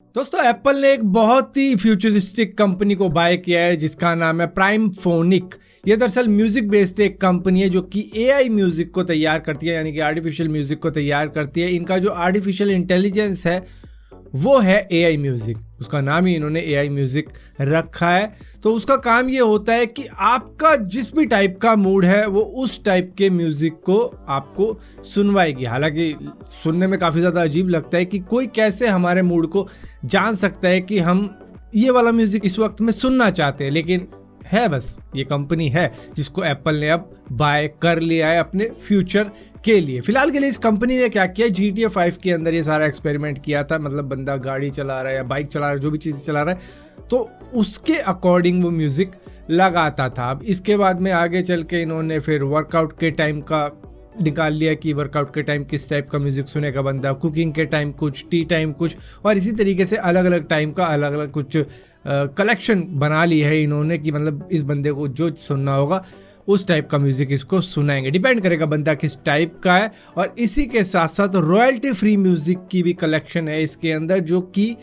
दोस्तों एप्पल ने एक बहुत ही फ्यूचरिस्टिक कंपनी को बाय किया है जिसका नाम है प्राइमफोनिक। ये दरअसल म्यूजिक बेस्ड एक कंपनी है जो कि एआई म्यूजिक को तैयार करती है, यानी कि आर्टिफिशियल म्यूजिक को तैयार करती है। इनका जो आर्टिफिशियल इंटेलिजेंस है वो है एआई म्यूजिक, उसका नाम ही इन्होंने एआई म्यूजिक रखा है। तो उसका काम ये होता है कि आपका जिस भी टाइप का मूड है वो उस टाइप के म्यूजिक को आपको सुनवाएगी। हालांकि सुनने में काफ़ी ज़्यादा अजीब लगता है कि कोई कैसे हमारे मूड को जान सकता है कि हम ये वाला म्यूजिक इस वक्त में सुनना चाहते हैं, लेकिन है बस ये कंपनी है जिसको एप्पल ने अब बाय कर लिया है अपने फ्यूचर के लिए। फिलहाल के लिए इस कंपनी ने क्या किया, GTA 5 के अंदर ये सारा एक्सपेरिमेंट किया था। मतलब बंदा गाड़ी चला रहा है या बाइक चला रहा है, जो भी चीज़ चला रहा है तो उसके अकॉर्डिंग वो म्यूज़िक लगाता था। अब इसके बाद में आगे चल के इन्होंने फिर वर्कआउट के टाइम का निकाल लिया कि वर्कआउट के टाइम किस टाइप का म्यूज़िक सुनेगा बंदा, कुकिंग के टाइम कुछ, टी टाइम कुछ, और इसी तरीके से अलग अलग टाइम का अलग अलग कुछ कलेक्शन बना ली है इन्होंने कि मतलब इस बंदे को जो सुनना होगा उस टाइप का म्यूज़िक इसको सुनाएंगे। डिपेंड करेगा बंदा किस टाइप का है। और इसी के साथ साथ रॉयल्टी फ्री म्यूज़िक की भी कलेक्शन है इसके अंदर, जो कि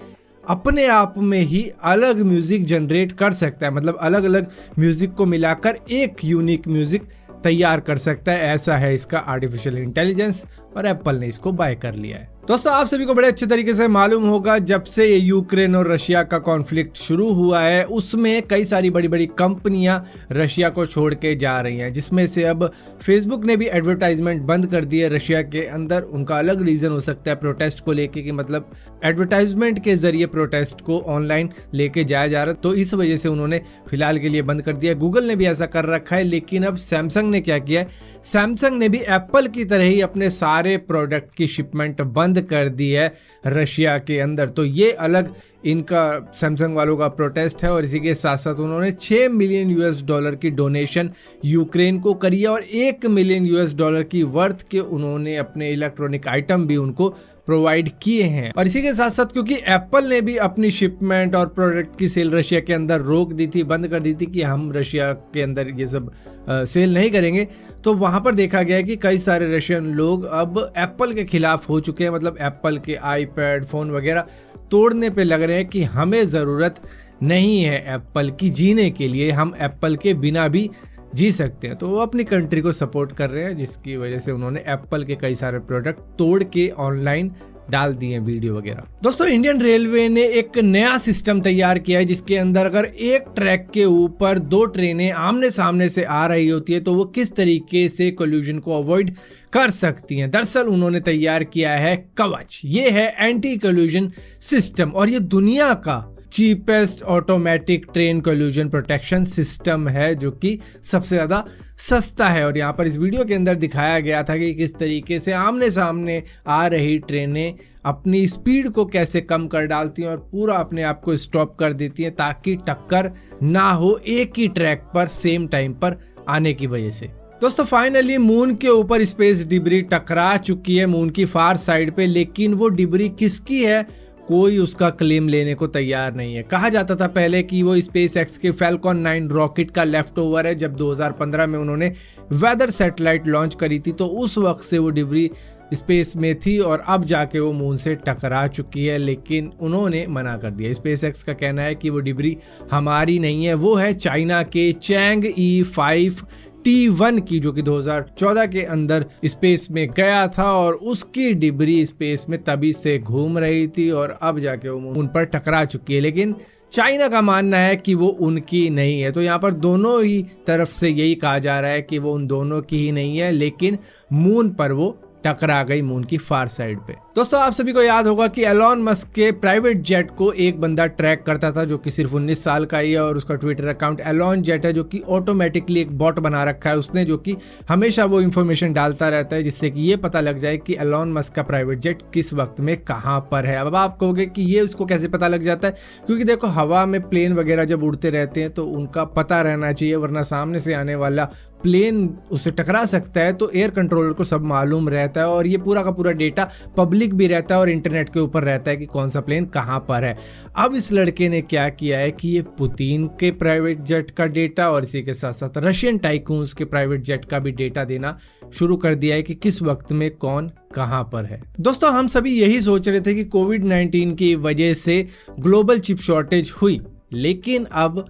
अपने आप में ही अलग म्यूज़िक जनरेट कर सकता है। मतलब अलग अलग म्यूज़िक को मिलाकर एक यूनिक म्यूज़िक तैयार कर सकता है। ऐसा है इसका आर्टिफिशियल इंटेलिजेंस और एप्पल ने इसको बाय कर लिया है। दोस्तों आप सभी को बड़े अच्छे तरीके से मालूम होगा, जब से ये यूक्रेन और रशिया का कॉन्फ्लिक्ट शुरू हुआ है उसमें कई सारी बड़ी बड़ी कंपनियां रशिया को छोड़ के जा रही हैं, जिसमें से अब फेसबुक ने भी एडवर्टाइजमेंट बंद कर दी है रशिया के अंदर। उनका अलग रीज़न हो सकता है प्रोटेस्ट को लेके कि मतलब एडवर्टाइजमेंट के जरिए प्रोटेस्ट को ऑनलाइन लेके जाया जा रहा है, तो इस वजह से उन्होंने फिलहाल के लिए बंद कर दिया। गूगल ने भी ऐसा कर रखा है। लेकिन अब सैमसंग ने क्या किया है, सैमसंग ने भी एप्पल की तरह ही अपने सारे प्रोडक्ट की शिपमेंट बंद कर दी है रशिया के अंदर। तो ये अलग इनका सैमसंग वालों का प्रोटेस्ट है। और इसी के साथ साथ उन्होंने $6 मिलियन की डोनेशन यूक्रेन को करी है और $1 मिलियन की वर्थ के उन्होंने अपने इलेक्ट्रॉनिक आइटम भी उनको प्रोवाइड किए हैं। और इसी के साथ साथ क्योंकि एप्पल ने भी अपनी शिपमेंट और प्रोडक्ट की सेल रशिया के अंदर रोक दी थी, बंद कर दी थी कि हम रशिया के अंदर ये सब सेल नहीं करेंगे, तो वहाँ पर देखा गया है कि कई सारे रशियन लोग अब एप्पल के खिलाफ हो चुके हैं। मतलब एप्पल के आईपैड, फ़ोन वगैरह तोड़ने पे लग रहे हैं कि हमें ज़रूरत नहीं है एप्पल की जीने के लिए, हम एप्पल के बिना भी जी सकते हैं। तो वो अपनी कंट्री को सपोर्ट कर रहे हैं, जिसकी वजह से उन्होंने एप्पल के कई सारे प्रोडक्ट तोड़ के ऑनलाइन डाल दिए वीडियो वगैरह। दोस्तों इंडियन रेलवे ने एक नया सिस्टम तैयार किया है जिसके अंदर अगर एक ट्रैक के ऊपर दो ट्रेनें आमने सामने से आ रही होती है तो वो किस तरीके से कोल्यूजन को अवॉइड कर सकती हैं। दरअसल उन्होंने तैयार किया है कवच। ये है एंटी कोल्यूजन सिस्टम और ये दुनिया का cheapest automatic train collusion protection system है, जो कि सबसे ज़्यादा सस्ता है। और यहाँ पर इस वीडियो के अंदर दिखाया गया था कि किस तरीके से आमने सामने आ रही ट्रेनें अपनी स्पीड को कैसे कम कर डालती हैं और पूरा अपने आप को स्टॉप कर देती हैं ताकि टक्कर ना हो एक ही ट्रैक पर सेम टाइम पर आने की वजह से। दोस्तों फाइनली मून के ऊपर स्पेस डिब्री टकरा चुकी है, मून की फार साइड पे। लेकिन वो डिब्री किसकी है कोई उसका क्लेम लेने को तैयार नहीं है। कहा जाता था पहले कि वो स्पेस एक्स के फैल्कॉन 9 रॉकेट का लेफ्ट ओवर है। जब 2015 में उन्होंने वेदर सैटेलाइट लॉन्च करी थी तो उस वक्त से वो डिब्री स्पेस में थी और अब जाके वो मून से टकरा चुकी है, लेकिन उन्होंने मना कर दिया। स्पेस एक्स का कहना है कि वो डिब्री हमारी नहीं है, वो है चाइना के चैंगई 5T1 की, जो कि 2014 के अंदर स्पेस में गया था और उसकी डिब्री स्पेस में तभी से घूम रही थी और अब जाके वो मून पर टकरा चुकी है। लेकिन चाइना का मानना है कि वो उनकी नहीं है। तो यहाँ पर दोनों ही तरफ से यही कहा जा रहा है कि वो उन दोनों की ही नहीं है, लेकिन मून पर वो टकरा गई, मून की फार साइड पे। दोस्तों आप सभी को याद होगा कि एलॉन मस्क के प्राइवेट जेट को एक बंदा ट्रैक करता था जो कि सिर्फ 19 साल का ही है और उसका ट्विटर अकाउंट एलॉन जेट है, जो कि ऑटोमेटिकली एक बॉट बना रखा है उसने, जो कि हमेशा वो इंफॉर्मेशन डालता रहता है जिससे कि ये पता लग जाए कि एलॉन मस्क का प्राइवेट जेट किस वक्त में कहाँ पर है। अब आप कहोगे कि ये उसको कैसे पता लग जाता है, क्योंकि देखो हवा में प्लेन वगैरह जब उड़ते रहते हैं तो उनका पता रहना चाहिए, वरना सामने से आने वाला प्लेन उससे टकरा सकता है। तो एयर कंट्रोलर को सब मालूम रहता है और ये पूरा का पूरा डेटा पब्लिक पब्लिक भी रहता है और इंटरनेट के ऊपर रहता है कि कौन सा प्लेन कहाँ पर है। अब इस लड़के ने क्या किया है कि ये पुतिन के प्राइवेट जेट का डेटा और इसी के साथ साथ रशियन टाइकून्स के प्राइवेट जेट का भी डेटा देना शुरू कर दिया है कि किस वक्त में कौन कहां पर है। दोस्तों, हम सभी यही सोच रहे थे कि कोविड-19 की वजह से ग्लोबल चिप शॉर्टेज हुई, लेकिन अब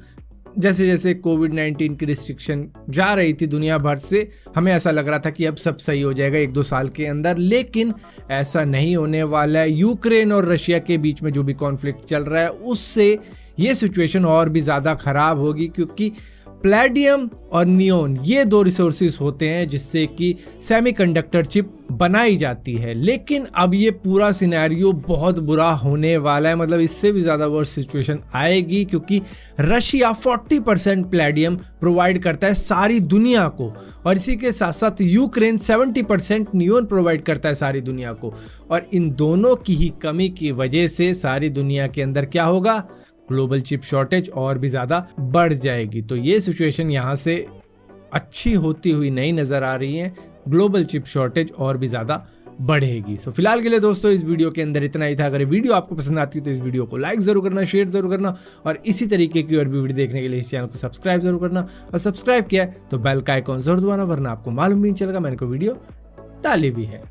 जैसे जैसे कोविड-19 की रिस्ट्रिक्शन जा रही थी दुनिया भर से, हमें ऐसा लग रहा था कि अब सब सही हो जाएगा 1-2 साल के अंदर, लेकिन ऐसा नहीं होने वाला है। यूक्रेन और रशिया के बीच में जो भी कॉन्फ्लिक्ट चल रहा है उससे ये सिचुएशन और भी ज़्यादा ख़राब होगी, क्योंकि प्लैटियम और नियोन ये 2 रिसोर्सेज होते हैं जिससे कि सेमीकंडक्टर चिप बनाई जाती है। लेकिन अब ये पूरा सिनेरियो बहुत बुरा होने वाला है, मतलब इससे भी ज़्यादा वर्स्ट सिचुएशन आएगी, क्योंकि रशिया 40% प्लैटियम प्रोवाइड करता है सारी दुनिया को और इसी के साथ साथ यूक्रेन 70% नियोन प्रोवाइड करता है सारी दुनिया को। और इन दोनों की ही कमी की वजह से सारी दुनिया के अंदर क्या होगा, ग्लोबल चिप शॉर्टेज और भी ज़्यादा बढ़ जाएगी। तो ये सिचुएशन यहाँ से अच्छी होती हुई नहीं नज़र आ रही है, ग्लोबल चिप शॉर्टेज और भी ज़्यादा बढ़ेगी। सो फिलहाल के लिए दोस्तों इस वीडियो के अंदर इतना ही था। अगर वीडियो आपको पसंद आती है तो इस वीडियो को लाइक ज़रूर करना, शेयर ज़रूर करना और इसी तरीके की और भी वीडियो देखने के लिए इस चैनल को सब्सक्राइब ज़रूर करना। और सब्सक्राइब किया तो बेल का आइकॉन ज़रूर दबाना, वरना आपको मालूम नहीं चलेगा मैंने कोई वीडियो डाली भी है।